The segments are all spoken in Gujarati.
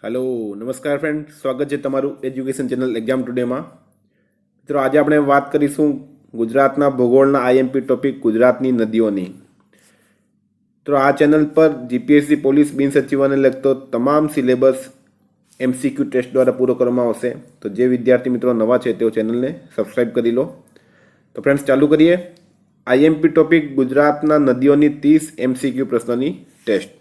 हेलो नमस्कार फ्रेंड, स्वागत है तमारू एज्युकेशन चैनल एग्जाम टुडे में। मित्रों, आज આપણે વાત કરીશું ગુજરાતના ભૂગોળના આઈએમપી ટોપિક ગુજરાતની નદીઓની। તો આ ચેનલ પર જીપીએસસી પોલીસ બિન સચિવાને લગતો તમામ સિલેબસ એમસીક્યુ ટેસ્ટ દ્વારા પૂરો કરવામાં આવશે। તો જે વિદ્યાર્થી મિત્રો નવા છે તેઓ ચેનલને સબસ્ક્રાઇબ કરી લો। તો ફ્રેન્ડ્સ, ચાલુ કરીએ આઈએમપી ટોપિક ગુજરાતના નદીઓની 30 એમસીક્યુ પ્રશ્નોની ટેસ્ટ।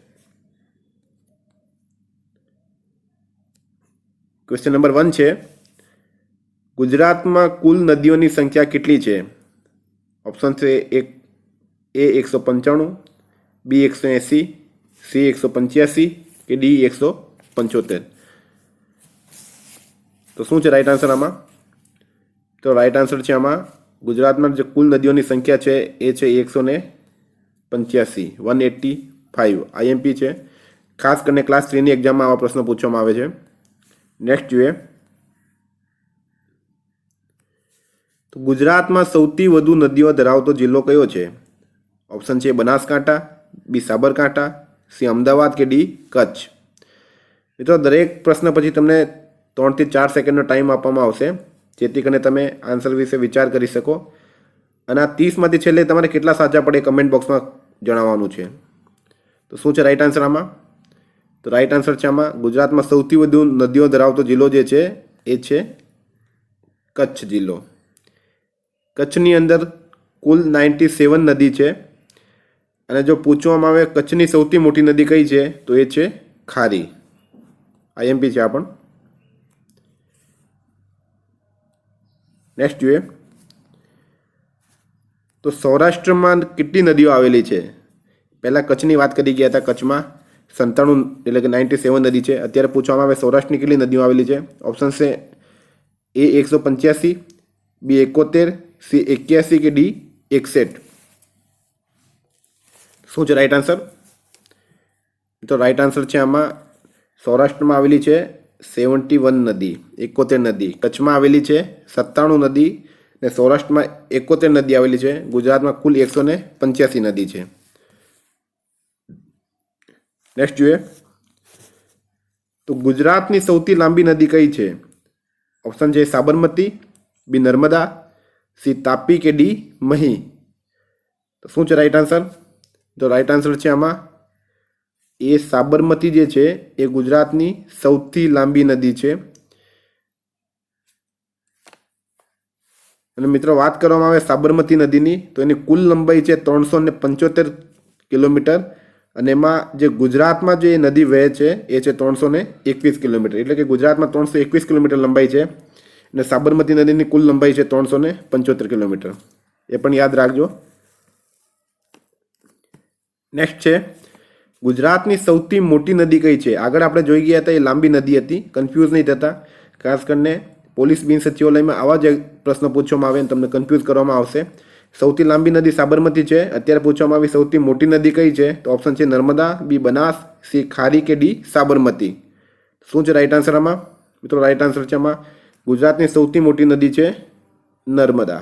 क्वेश्चन नंबर 1 है, गुजरात में कुल नदियों की संख्या कितनी है? ऑप्शन से ए 195, बी 180, सी 185 के डी 175। तो शू है राइट आंसर आमा? तो राइट आंसर है आमा गुजरात में जो कुल नदियों की संख्या है ये 185 185 आईएमपी है। खास करने क्लास 3 एक्जाम में आवा प्रश्न पूछवामां आवे छे। नेक्स्ट जुए तो गुजरात में सौथी वधु नदीओ धरावतो जिल्लो कयो छे? ऑप्शन छे बनासकांठा, बी साबरकांठा, सी अमदावाद के डी कच्छ। मित्रों, दरेक प्रश्न पछी तमने 3 થી 4 सेकंड टाइम आपवामां आवशे, जेथी करीने तमे आंसर विषे विचार करी शको। अने आ 30 मांथी छेल्ले तमारे केटला साचा पड़े कमेंट बॉक्स में जणाववानुं छे। तो शुं छे राइट आंसर आमां? तो राइट आंसर है आमा गुजरात में सौथी वधु नदीओ धरावतो जिल्लो जे छे ए छे कच्छ जिल्लो। कच्छनी अंदर कुल 97 नदी है। अने जो पूछवामां आवे कच्छनी सौथी मोटी नदी कई छे तो ए छे खारी। आईएमपी छे आपण। नेक्स्ट जुए तो सौराष्ट्र में कितनी नदीओ आवेली छे? पहला कच्छनी बात करी गया था, कच्छ में 97 એટલે કે 97 નદી છે। અત્યારે પૂછવામાં આવે સૌરાષ્ટ્રની કેટલી નદીઓ આવેલી છે? ઓપ્શન છે એ 185, બી 71, સી 81 કે ડી 61। શું છે રાઈટ આન્સર? તો રાઈટ આન્સર છે આમાં સૌરાષ્ટ્રમાં આવેલી છે 71 નદી, 71 નદી। કચ્છમાં આવેલી છે 97 નદી ને સૌરાષ્ટ્રમાં 71 નદી આવેલી છે। ગુજરાતમાં કુલ 185 નદી છે। नेक्स्ट जुए तो गुजरात की सौथी लांबी नदी कई है? ऑप्शन है साबरमती, बी नर्मदा, सी तापी के डी मही। तो शू है राइट आंसर? तो राइट आंसर है आमा ए साबरमती जे छे ए गुजरात की सौथी लांबी नदी है। मित्रों, बात करवामां आवे साबरमती नदी की तो एनी कुल लंबाई है 375 किलोमीटर। અને એમાં જે ગુજરાતમાં જે નદી વહે છે એ છે 321 કિલોમીટર, એટલે કે ગુજરાતમાં 321 કિલોમીટર લંબાઈ છે અને સાબરમતી નદીની કુલ લંબાઈ છે 375 કિલોમીટર। એ પણ યાદ રાખજો। નેક્સ્ટ છે ગુજરાતની સૌથી મોટી નદી કઈ છે? આગળ આપણે જોઈ ગયા હતા એ લાંબી નદી હતી, કન્ફ્યુઝ નહીં થતા। ખાસ કરીને પોલીસ બિન સચિવાલયમાં આવા જ પ્રશ્ન પૂછવામાં આવે અને તમને કન્ફ્યુઝ કરવામાં આવશે। સૌથી લાંબી નદી સાબરમતી છે। અત્યારે પૂછવામાં આવી સૌથી મોટી નદી કઈ છે? તો ઓપ્શન છે નર્મદા, બી બનાસ, सी खारी के डी साबरमती। શું છે રાઈટ આન્સર આમાં? મિત્રો, રાઈટ આન્સર છે આમાં ગુજરાતની સૌથી મોટી નદી છે નર્મદા।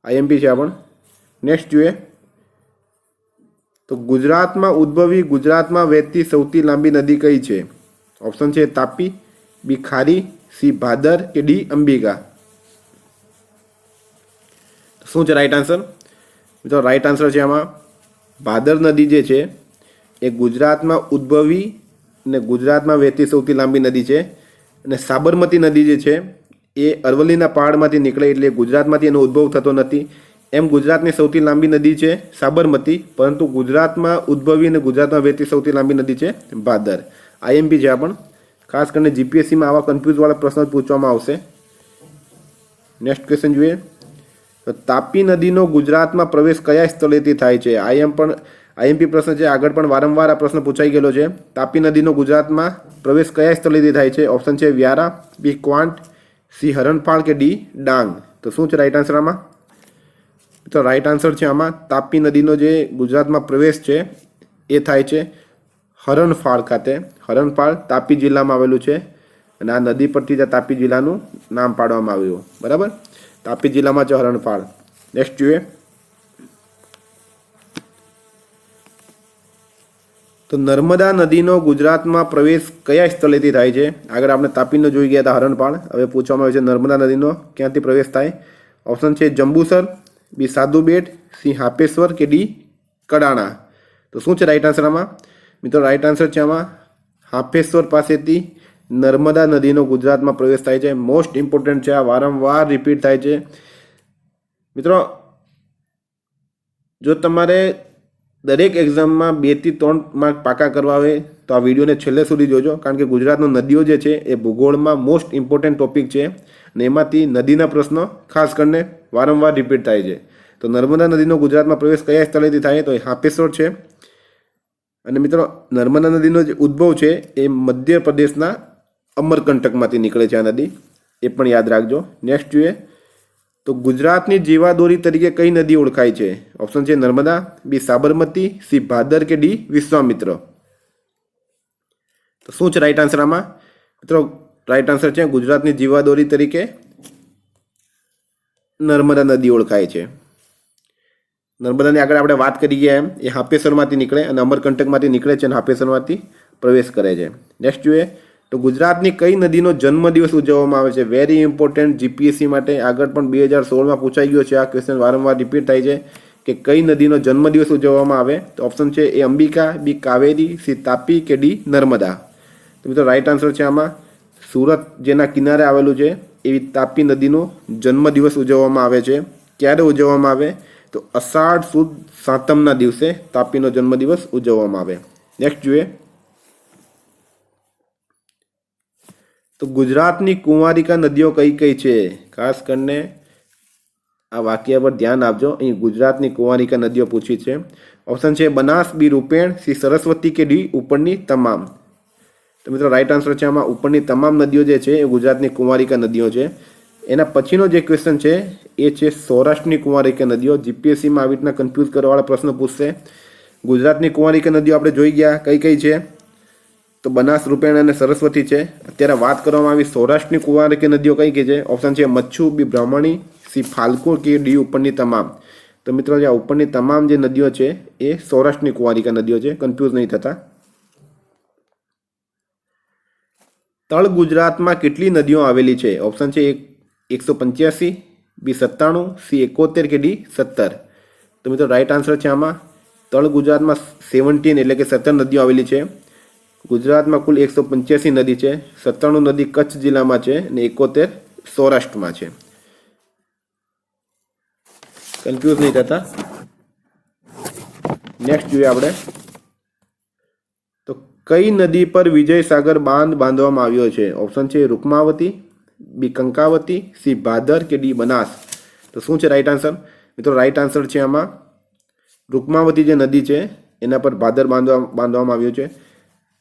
આઈએમપી છે આપણ। નેક્સ્ટ જોઈએ તો ગુજરાતમાં ઉદ્ભવી ગુજરાતમાં વહેતી સૌથી લાંબી નદી કઈ છે? ઓપ્શન છે તાપી, બી ખારી, सी ભાદર કે ડી અંબિકા। શું છે રાઈટ આન્સર? મિત્રો, રાઈટ આન્સર છે આમાં ભાદર નદી જે છે એ ગુજરાતમાં ઉદ્ભવી અને ગુજરાતમાં વહેતી સૌથી લાંબી નદી છે। અને સાબરમતી નદી જે છે એ અરવલ્લીના પહાડમાંથી નીકળે એટલે ગુજરાતમાંથી એનો ઉદ્ભવ થતો નથી। એમ ગુજરાતની સૌથી લાંબી નદી છે સાબરમતી, પરંતુ ગુજરાતમાં ઉદ્ભવી અને ગુજરાતમાં વહેતી સૌથી લાંબી નદી છે ભાદર। આઈએમપી છે પણ। ખાસ કરીને જીપીએસસીમાં આવા કન્ફ્યુઝવાળા પ્રશ્નો પૂછવામાં આવશે। નેક્સ્ટ ક્વેશ્ચન જોઈએ तो तापी नदी गुजरात में प्रवेश कया स्थलेथी थाय छे? आईएमपी प्रश्न है, आगळ पण वारंवार आ प्रश्न पूछाई गेलो छे। तापी नदी गुजरात में प्रवेश कया स्थलेथी थाय छे? ऑप्शन है व्यारा, बी क्वांट, सी हरणफाळ के डी डांग। तो शू है राइट आंसर आमा? तो राइट आंसर है आमा तापी नदी जे गुजरात में प्रवेश है ए थाय छे हरणफाळ खाते। हरणफाळ तापी जिल्ला में आवेलुं छे अने आ नदी परथी ज तापी जिल्लानुं नाम पाडवामां आव्युं। बराबर, तापी जिला में हरणफाळ। नेक्स्ट जुए તો નર્મદા નદીનો ગુજરાતમાં પ્રવેશ કયા સ્થળેથી થાય છે? આગળ આપણે તાપીનો જોઈ ગયા હતા હરણપાળ. હવે પૂછવામાં આવે છે નર્મદા નદીનો ક્યાંથી પ્રવેશ થાય? ઓપ્શન છે જંબુસર, બી સાધુબેટ, સી હાપેશ્વર કે ડી કડાણા. તો શું છે રાઈટ આન્સર આમાં? મિત્રો રાઈટ આન્સર છે આમાં હાપેશ્વર પાસેથી નર્મદા નદીનો ગુજરાતમાં પ્રવેશ થાય છે. મોસ્ટ ઇમ્પોર્ટન્ટ છે, આ વારંવાર રિપીટ થાય છે. મિત્રો જો તમારે દરેક એક્ઝામમાં 2 થી 3 માર્ક પાકા કરવા હોય તો આ વિડીયોને છેલ્લે સુધી જોજો, કારણ કે ગુજરાતનો નદીઓ જે છે એ ભૂગોળમાં મોસ્ટ ઇમ્પોર્ટન્ટ ટોપિક છે અને એમાંથી નદીના પ્રશ્નો ખાસ કરીને વારંવાર રિપીટ થાય છે. તો નર્મદા નદીનો ગુજરાતમાં પ્રવેશ કયા સ્થળેથી થાય? તો એ હાપેશ્વર છે. અને મિત્રો નર્મદા નદીનો જે ઉદ્ભવ છે એ મધ્યપ્રદેશના અમરકંટકમાંથી નીકળે છે આ નદી, એ પણ યાદ રાખજો. નેક્સ્ટ જોઈએ તો ગુજરાતની જીવાદોરી તરીકે કઈ નદી ઓળખાય છે? ઓપ્શન છે નર્મદા, બી સાબરમતી, સી ભાદર કે ડી વિશ્વામિત્ર. તો શું છે રાઈટ આન્સર આમાં? મિત્રો રાઈટ આન્સર છે ગુજરાતની જીવાદોરી તરીકે નર્મદા નદી ઓળખાય છે. નર્મદાની આગળ આપણે વાત કરી ગયા એમ એ હાપેશ્વરમાંથી નીકળે અને અમરકંટકમાંથી નીકળે છે અને હાપેશ્વરમાંથી પ્રવેશ કરે છે. નેક્સ્ટ જોઈએ તો ગુજરાતની કઈ નદીનો જન્મદિવસ ઉજવવામાં આવે છે? વેરી ઇમ્પોર્ટન્ટ જીપીએસસી માટે. આગળ પણ 2016માં પૂછાઈ ગયો છે આ ક્વેશ્ચન, વારંવાર રિપીટ થાય છે કે કઈ નદીનો જન્મદિવસ ઉજવવામાં આવે? તો ઓપ્શન છે એ અંબિકા, બી કાવેરી, સી તાપી કે ડી નર્મદા. તો મિત્રો રાઈટ આન્સર છે આમાં સુરત જેના કિનારે આવેલું છે એવી તાપી નદીનો જન્મદિવસ ઉજવવામાં આવે છે. ક્યારે ઉજવવામાં આવે? તો અષાઢ સુદ સાતમના દિવસે તાપીનો જન્મદિવસ ઉજવવામાં આવે. નેક્સ્ટ જોઈએ તો ગુજરાતની કુંવારિકા નદીઓ કઈ કઈ છે? ખાસ કરીને આ વાક્ય પર ધ્યાન આપજો. અહીં ગુજરાતની કુંવારિકા નદીઓ પૂછી છે. ઓપ્શન છે બનાસ, બી રૂપેણ, સી સરસ્વતી કે ડી ઉપરની તમામ. તો મિત્રો રાઈટ આન્સર છે આમાં ઉપરની તમામ નદીઓ જે છે એ ગુજરાતની કુંવારિકા નદીઓ છે. એના પછીનો જે ક્વેશ્ચન છે એ છે સૌરાષ્ટ્રની કુંવારિકા નદીઓ. જીપીએસસીમાં આવી રીતના કન્ફ્યુઝ કરવાવાળા પ્રશ્નો પૂછશે. ગુજરાતની કુંવારિકા નદીઓ આપણે જોઈ ગયા કઈ કઈ છે? તો બનાસ, રૂપેણ અને સરસ્વતી છે. અત્યારે વાત કરવામાં આવી સૌરાષ્ટ્રની કુંવારિકા નદીઓ કઈ કઈ છે? ઓપ્શન છે મચ્છુ, બી બ્રાહ્મણી, સી ફાલ્ગુ કે ડી ઉપરની તમામ. તો મિત્રો જે ઉપરની તમામ જે નદીઓ છે એ સૌરાષ્ટ્રની કુંવારિકા નદીઓ છે, કન્ફ્યુઝ નહીં થતા. તળ ગુજરાતમાં કેટલી નદીઓ આવેલી છે? ઓપ્શન છે 185, બી 97, સી 71 કે ડી 17. તો મિત્રો રાઈટ આન્સર છે આમાં તળ ગુજરાતમાં 17 એટલે કે 17 નદીઓ આવેલી છે. ગુજરાતમાં કુલ 185 નદી છે. 97 નદી કચ્છ જિલ્લામાં છે અને 71 સૌરાષ્ટ્રમાં છે. કન્ફ્યુઝ નહીં થતા. નેક્સ્ટ જોઈએ આપણે તો કઈ નદી પર વિજયસાગર બાંધ બાંધવામાં આવ્યો છે? ઓપ્શન છે રૂકમાવતી, બી કંકાવતી, સી ભાદર કે ડી બનાસ. તો શું છે રાઈટ આન્સર? મિત્રો રાઈટ આન્સર છે આમાં રૂકમાવતી જે નદી છે એના પર ભાદર બાંધવામાં આવ્યું છે.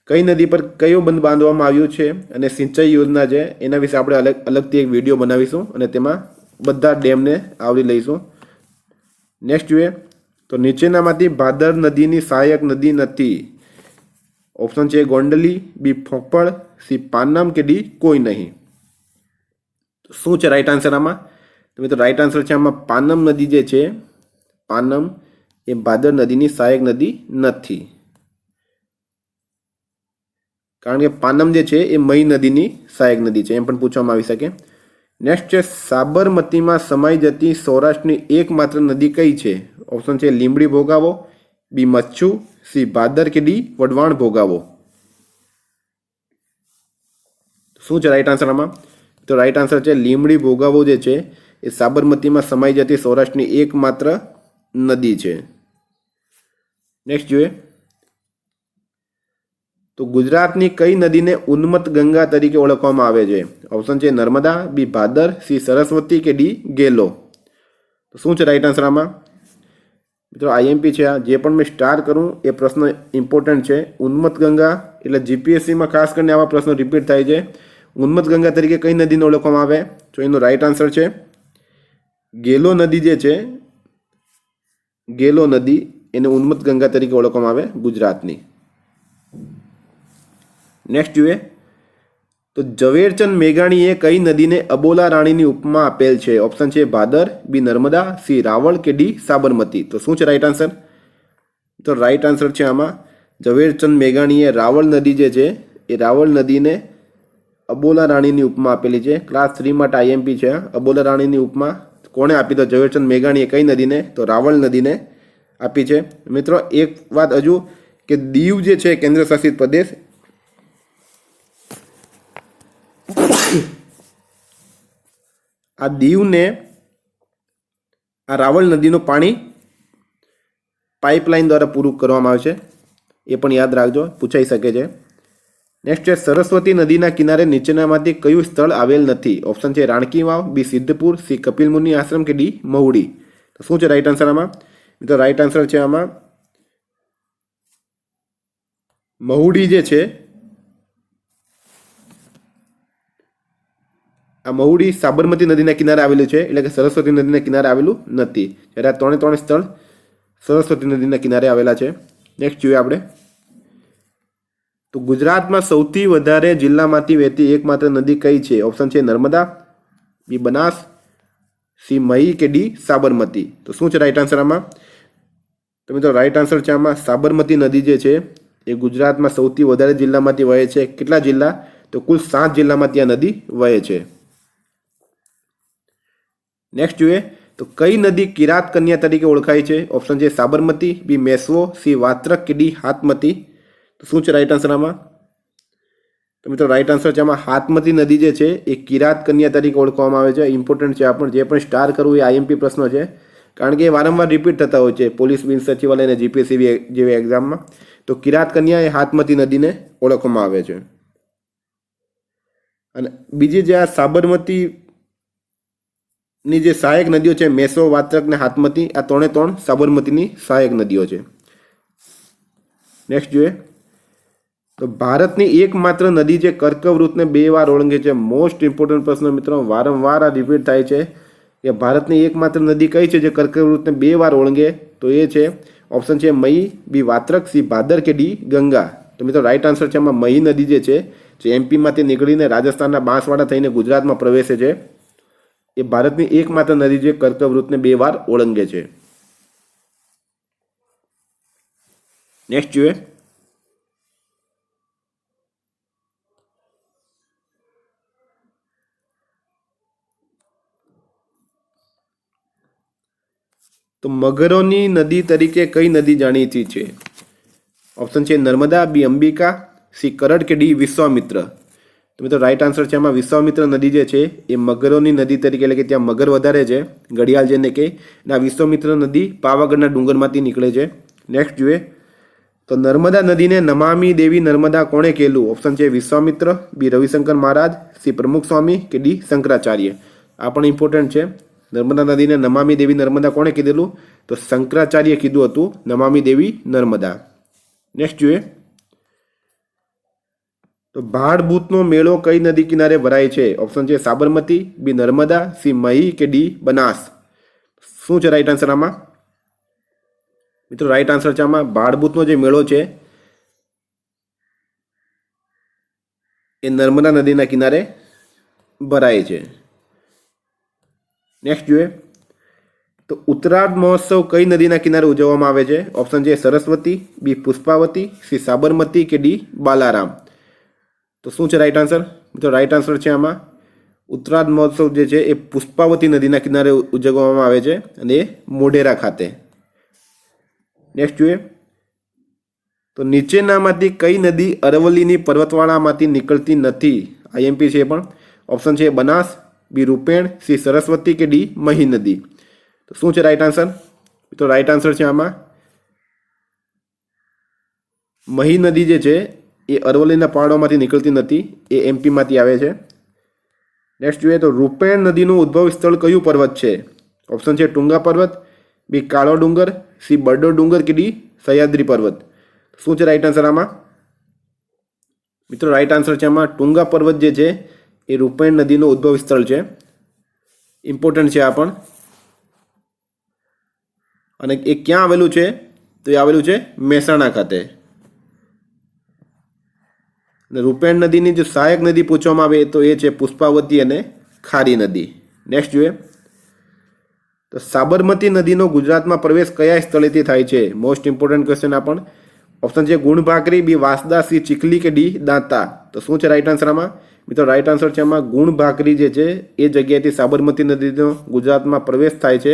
કઈ નદી પર કયો બંધ બાંધવામાં આવ્યું છે અને સિંચાઈ યોજના છે એના વિશે આપણે અલગથી એક વિડીયો બનાવીશું અને તેમાં બધા ડેમને આવરી લઈશું. નેક્સ્ટ જોઈએ તો નીચેનામાંથી ભાદર નદીની સહાયક નદી નથી. ઓપ્શન છે ગોંડલી, બી ફોંપળ, સી પાનમ કે ડી કોઈ નહીં. શું છે રાઈટ આન્સર આમાં? તો મિત્રો રાઈટ આન્સર છે આમાં પાનમ નદી જે છે, પાનમ એ ભાદર નદીની સહાયક નદી નથી. કારણ કે પાનમ જે છે એ મહી નદીની સહાયક નદી છે, એમ પણ પૂછવામાં આવી શકે. નેક્સ્ટ છે સાબરમતીમાં સમાઈ જતી સૌરાષ્ટ્રની એકમાત્ર નદી કઈ છે? ઓપ્શન છે લીંબડી ભોગાવો, બી મચ્છુ, સી ભાદર કે ડી વઢવાણ ભોગાવો. શું છે રાઈટ આન્સર આમાં? તો રાઈટ આન્સર છે લીંબડી ભોગાવો જે છે એ સાબરમતીમાં સમાઈ જતી સૌરાષ્ટ્રની એકમાત્ર નદી છે. નેક્સ્ટ જોઈએ તો ગુજરાતની કઈ નદીને ઉન્મત્ત ગંગા તરીકે ઓળખવામાં આવે છે? ઓપ્શન છે નર્મદા, બી ભાદર, સી સરસ્વતી કે ડી ગેલો. તો શું છે રાઈટ આન્સર આમાં? મિત્રો આઈએમપી છે આ, જે પણ મેં સ્ટાર કરું એ પ્રશ્ન ઇમ્પોર્ટન્ટ છે. ઉન્મત્ત ગંગા એટલે જીપીએસસીમાં ખાસ કરીને આવા પ્રશ્નો રિપીટ થાય છે. ઉન્મત્ત ગંગા તરીકે કઈ નદીને ઓળખવામાં આવે? તો એનો રાઈટ આન્સર છે ગેલો નદી જે છે, ગેલો નદી એને ઉન્મત્ત ગંગા તરીકે ઓળખવામાં આવે ગુજરાતની. નેક્સ્ટ જોઈએ તો ઝવેરચંદ મેઘાણીએ કઈ નદીને અબોલા રાણીની ઉપમા આપેલ છે? ઓપ્શન છે ભાદર, બી નર્મદા, સી રાવળ કે ડી સાબરમતી. તો શું છે રાઈટ આન્સર? તો રાઈટ આન્સર છે આમાં ઝવેરચંદ મેઘાણીએ રાવળ નદી જે છે એ રાવળ નદીને અબોલા રાણીની ઉપમા આપેલી છે. ક્લાસ 3 માટે આઈએમપી છે. અબોલા રાણીની ઉપમા કોણે આપી? તો ઝવેરચંદ મેઘાણીએ. કઈ નદીને? તો રાવળ નદીને આપી છે. મિત્રો એક વાત હજુ કે દીવ જે છે કેન્દ્ર શાસિત પ્રદેશ, આ દીવને આ રાવળ નદીનું પાણી પાઇપલાઇન દ્વારા પૂરું કરવામાં આવે છે. એ પણ યાદ રાખજો, પૂછાઈ શકે છે. નેક્સ્ટ છે સરસ્વતી નદીના કિનારે નીચેનામાંથી કયું સ્થળ આવેલ નથી? ઓપ્શન છે રાણકી વાવ, બી સિદ્ધપુર, સી કપિલ મુનિ આશ્રમ કે ડી મહુડી. તો શું છે રાઈટ આન્સર આમાં? તો રાઈટ આન્સર છે આમાં મહુડી જે છે, આ મહુડી સાબરમતી નદીના કિનારે આવેલું છે, એટલે કે સરસ્વતી નદીના કિનારે આવેલું નથી. જ્યારે આ ત્રણે સ્થળ સરસ્વતી નદીના કિનારે આવેલા છે. નેક્સ્ટ જોઈએ આપણે. તો ગુજરાતમાં સૌથી વધારે જિલ્લામાંથી વહેતી એકમાત્ર નદી કઈ છે? ઓપ્શન છે નર્મદા, બી બનાસ, સી મહી કે ડી સાબરમતી. તો શું છે રાઈટ આન્સર આમાં? તો મિત્રો રાઈટ આન્સર છે આમાં સાબરમતી નદી જે છે એ ગુજરાતમાં સૌથી વધારે જિલ્લામાંથી વહે છે. કેટલા જિલ્લા? તો કુલ 7 જિલ્લામાંથી આ નદી વહે છે. નેક્સ્ટ જોઈએ તો કઈ નદી કિરાત કન્યા તરીકે ઓળખાય છે? ઓપ્શન છે સાબરમતી, બી મેસવો, સી વાત્રક કે ડી હાથમતી. તો શું છે રાઈટ આન્સર આમાં? તો મિત્રો રાઈટ આન્સર છે આમાં હાથમતી નદી જે છે એ કિરાત કન્યા તરીકે ઓળખવામાં આવે છે. ઇમ્પોર્ટન્ટ છે. આપણે જે પણ સ્ટાર કરવું એ આઈએમપી પ્રશ્નો છે, કારણ કે એ વારંવાર રિપીટ થતા હોય છે પોલીસ બિન સચિવાલય અને જીપીએસસી જેવી એક્ઝામમાં. તો કિરાત કન્યા એ હાથમતી નદીને ઓળખવામાં આવે છે. અને બીજી જે આ સાબરમતી ની જે સહાયક નદીઓ છે મેસો, વાત્રક ને હાથમતી, આ ત્રણ સાબરમતીની સહાયક નદીઓ છે. નેક્સ્ટ જોઈએ તો ભારતની એકમાત્ર નદી જે કર્કવૃતને 2 વાર ઓળંગે છે. મોસ્ટ ઇમ્પોર્ટન્ટ પ્રશ્ન મિત્રો, વારંવાર આ રિપીટ થાય છે કે ભારતની એકમાત્ર નદી કઈ છે જે કર્કવૃતને 2 વાર ઓળંગે? તો એ છે ઓપ્શન છે મહી, બી વાત્રક, સી ભાદર કે ડી ગંગા. તો મિત્રો રાઈટ આન્સર છે આમાં મહી નદી જે છે જે એમપીમાંથી નીકળીને રાજસ્થાનના બાંસવાડા થઈને ગુજરાતમાં પ્રવેશે છે. એ ભારતની એકમાત્ર નદી જે કર્કવૃતને 2 વાર ઓળંગે છે. નેક્સ્ટ જોઈએ તો મગરોની નદી તરીકે કઈ નદી જાણીતી છે? ઓપ્શન છે નર્મદા, બી અંબિકા, સી કરડ કે ડી વિશ્વામિત્ર. તો મિત્રો રાઈટ આન્સર છે આમાં વિશ્વામિત્ર નદી જે છે એ મગરોની નદી તરીકે, એટલે કે ત્યાં મગર વધારે છે, ઘડિયાળ જેને કે, અને આ વિશ્વામિત્ર નદી પાવાગઢના ડુંગરમાંથી નીકળે છે. નેક્સ્ટ જોઈએ તો નર્મદા નદીને નમામી દેવી નર્મદા કોણે કહેલું? ઓપ્શન છે વિશ્વામિત્ર, બી રવિશંકર મહારાજ, સી પ્રમુખ સ્વામી કે ડી શંકરાચાર્ય. આ પણ ઇમ્પોર્ટન્ટ છે. નર્મદા નદીને નમામી દેવી નર્મદા કોણે કીધેલું? તો શંકરાચાર્ય કીધું હતું નમામી દેવી નર્મદા. નેક્સ્ટ જોઈએ તો ભાડભૂતનો મેળો કઈ નદી કિનારે ભરાય છે? ઓપ્શન છે સાબરમતી, બી નર્મદા, સી મહી કે ડી બનાસ. શું છે રાઈટ આન્સર આમાં? મિત્રો રાઈટ આન્સર છે આમાં ભાડભૂતનો જે મેળો છે એ નર્મદા નદીના કિનારે ભરાય છે. નેક્સ્ટ જોઈએ તો ઉત્તરાર્ધ મહોત્સવ કઈ નદીના કિનારે ઉજવવામાં આવે છે? ઓપ્શન છે સરસ્વતી, બી પુષ્પાવતી, સી સાબરમતી કે ડી બાલારામ. તો શું છે રાઈટ આન્સર? તો રાઈટ આન્સર છે આમાં ઉત્તરાર્ધ મહોત્સવ જે છે એ પુષ્પાવતી નદીના કિનારે ઉજવવામાં આવે છે, અને એ મોઢેરા ખાતે. નેક્સ્ટ જોઈએ તો નીચેનામાંથી કઈ નદી અરવલ્લીની પર્વતવાળામાંથી નીકળતી નથી? આઈએમપી છે પણ. ઓપ્શન છે બનાસ, બી રૂપેણ, સી સરસ્વતી કે ડી મહી નદી. તો શું છે રાઈટ આન્સર? તો રાઈટ આન્સર છે આમાં મહી નદી જે છે એ અરવલ્લીના પહાડોમાંથી નીકળતી નથી, એ એમપીમાંથી આવે છે. નેક્સ્ટ જોઈએ તો રૂપેણ નદીનું ઉદ્ભવ સ્થળ કયું પર્વત છે? ઓપ્શન છે ટુંગા પર્વત, બી કાળો ડુંગર, સી બરડો ડુંગર કે ડી સહ્યાદ્રી પર્વત. શું છે રાઈટ આન્સર આમાં? મિત્રો રાઈટ આન્સર છે આમાં ટુંગા પર્વત જે છે એ રૂપેણ નદીનું ઉદ્ભવ સ્થળ છે. ઇમ્પોર્ટન્ટ છે આ પણ. અને એ ક્યાં આવેલું છે? તો એ આવેલું છે મહેસાણા ખાતે. રૂપેણ નદીની જે સહાયક નદી પૂછવામાં આવે તો એ છે પુષ્પાવતી અને ખારી નદી. નેક્સ્ટ જોઈએ તો સાબરમતી નદીનો ગુજરાતમાં પ્રવેશ કયા સ્થળેથી થાય છે? મોસ્ટ ઇમ્પોર્ટન્ટ ક્વેશ્ચન આ પણ. ઓપ્શન છે ગુણ ભાકરી, બી વાંસદા, સી ચીખલી કે ડી દાંતા. તો શું છે રાઈટ આન્સર આમાં? મિત્રો રાઈટ આન્સર છે આમાં ગુણ ભાકરી જે છે એ જગ્યાએથી સાબરમતી નદીનો ગુજરાતમાં પ્રવેશ થાય છે.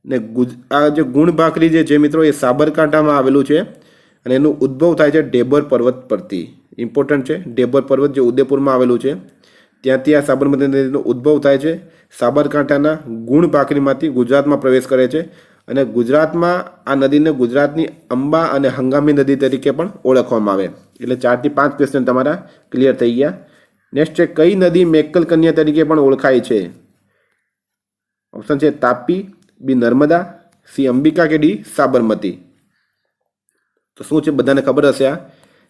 ને આ જે ગુણ ભાકરી જે છે મિત્રો એ સાબરકાંઠામાં આવેલું છે અને એનું ઉદ્ભવ થાય છે ઢેબર પર્વત પરથી. ઇમ્પોર્ટન્ટ છે, ઢેબર પર્વત જે ઉદયપુરમાં આવેલું છે ત્યાંથી આ સાબરમતી નદીનો ઉદ્ભવ થાય છે. સાબરકાંઠાના ગુણ ભાકરીમાંથી ગુજરાતમાં પ્રવેશ કરે છે અને ગુજરાતમાં આ નદીને ગુજરાતની અંબા અને હંગામી નદી તરીકે પણ ઓળખવામાં આવે. એટલે 4 થી 5 ક્વેશ્ચન તમારા ક્લિયર થઈ ગયા. નેક્સ્ટ છે કઈ નદી મેક્કલ કન્યા તરીકે પણ ઓળખાય છે? ઓપ્શન છે તાપી, બી નર્મદા, સી અંબિકા કે ડી સાબરમતી. તો શું છે બધાને ખબર હશે આ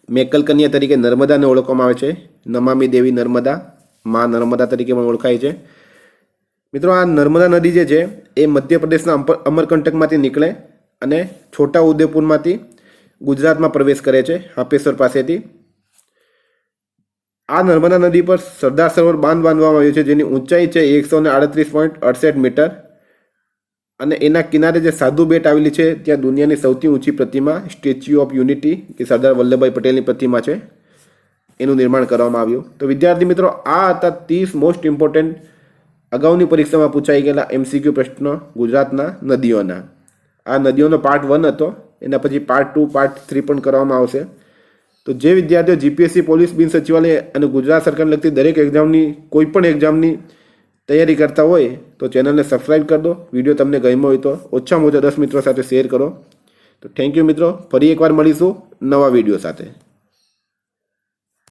મેક્કલ કન્યા તરીકે નર્મદાને ઓળખવામાં આવે છે. નમામી દેવી નર્મદા, માં નર્મદા તરીકે પણ ઓળખાય છે. મિત્રો આ નર્મદા નદી જે છે એ મધ્યપ્રદેશના અમરકંટકમાંથી નીકળે અને છોટા ઉદેપુરમાંથી ગુજરાતમાં પ્રવેશ કરે છે હાપેશ્વર પાસેથી. આ નર્મદા નદી પર સરદાર સરોવર બાંધ બાંધવામાં આવ્યું છે જેની ઊંચાઈ છે 138.68 મીટર અને એના કિનારે જે સાધુ બેટ આવેલી છે ત્યાં દુનિયાની સૌથી ઊંચી પ્રતિમા સ્ટેચ્યુ ઓફ યુનિટી કે સરદાર વલ્લભભાઈ પટેલની પ્રતિમા છે એનું નિર્માણ કરવામાં આવ્યું. તો વિદ્યાર્થી મિત્રો આ હતા 30 મોસ્ટ ઇમ્પોર્ટન્ટ અગાઉની પરીક્ષામાં પૂછાઈ ગયેલા MCQ પ્રશ્નો ગુજરાતના નદીઓના. આ નદીઓનો પાર્ટ 1 હતો, એના પછી પાર્ટ 2, પાર્ટ 3 પણ કરવામાં આવશે. તો જે વિદ્યાર્થીઓ GPSC પોલીસ બિન સચિવાલય અને ગુજરાત સરકારને લગતી દરેક એક્ઝામની કોઈ પણ એક્ઝામની તૈયારી કરતા હોય તો ચેનલને સબસ્ક્રાઈબ કરી દો. વિડીયો તમને ગમ્યો હોય તો ઓછામાં ઓછા 10 મિત્રો સાથે શેર કરો. તો થેન્ક યુ મિત્રો, ફરી એકવાર મળીશું નવા વિડીયો સાથે.